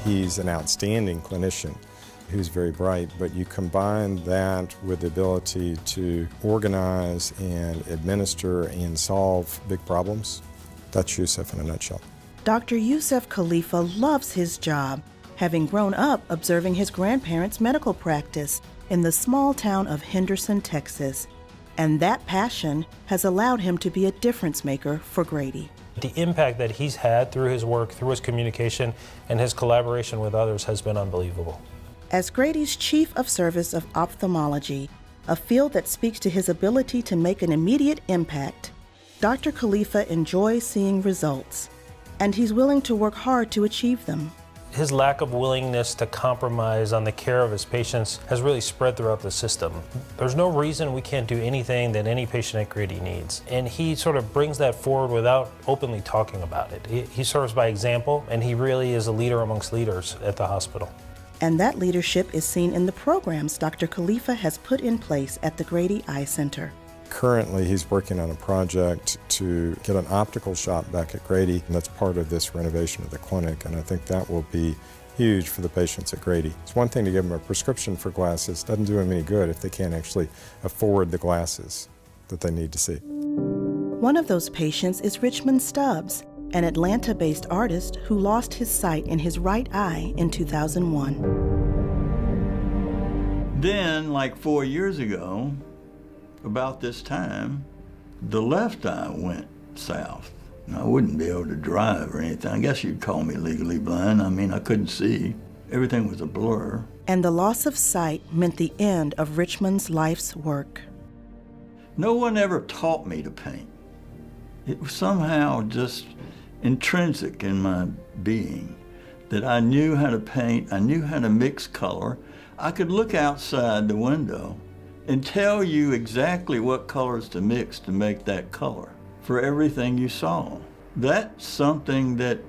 He's an outstanding clinician who's very bright, but you combine that with the ability to organize and administer and solve big problems. That's Yousuf in a nutshell. Dr. Yousuf Khalifa loves his job, having grown up observing his grandparents' medical practice in the small town of Henderson, Texas. And that passion has allowed him to be a difference maker for Grady. The impact that he's had through his work, through his communication, and his collaboration with others has been unbelievable. As Grady's Chief of Service of Ophthalmology, a field that speaks to his ability to make an immediate impact, Dr. Khalifa enjoys seeing results, and he's willing to work hard to achieve them. His lack of willingness to compromise on the care of his patients has really spread throughout the system. There's no reason we can't do anything that any patient at Grady needs. And he sort of brings that forward without openly talking about it. He serves by example, and he really is a leader amongst leaders at the hospital. And that leadership is seen in the programs Dr. Khalifa has put in place at the Grady Eye Center. Currently, he's working on a project to get an optical shop back at Grady, and that's part of this renovation of the clinic, and I think that will be huge for the patients at Grady. It's one thing to give them a prescription for glasses. It doesn't do them any good if they can't actually afford the glasses that they need to see. One of those patients is Richmond Stubbs, an Atlanta-based artist who lost his sight in his right eye in 2001. Then, like 4 years ago, about this time, the left eye went south. I wouldn't be able to drive or anything. I guess you'd call me legally blind. I mean, I couldn't see. Everything was a blur. And the loss of sight meant the end of Richmond's life's work. No one ever taught me to paint. It was somehow just intrinsic in my being that I knew how to paint, I knew how to mix color. I could look outside the window and tell you exactly what colors to mix to make that color for everything you saw. That's something that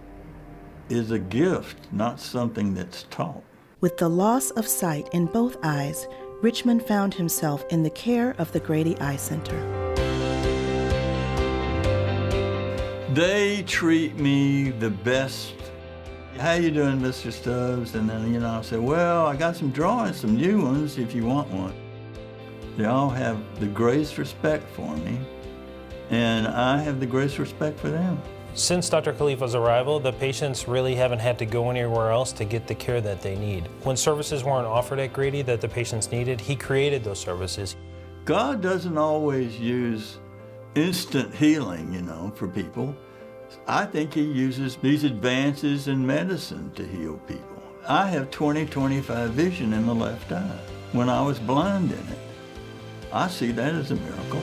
is a gift, not something that's taught. With the loss of sight in both eyes, Richmond found himself in the care of the Grady Eye Center. They treat me the best. How you doing, Mr. Stubbs? And then, I say, well, I got some drawings, some new ones if you want one. They all have the greatest respect for me, and I have the greatest respect for them. Since Dr. Khalifa's arrival, the patients really haven't had to go anywhere else to get the care that they need. When services weren't offered at Grady that the patients needed, he created those services. God doesn't always use instant healing, for people. I think he uses these advances in medicine to heal people. I have 20/25 vision in the left eye when I was blind in it. I see that as a miracle.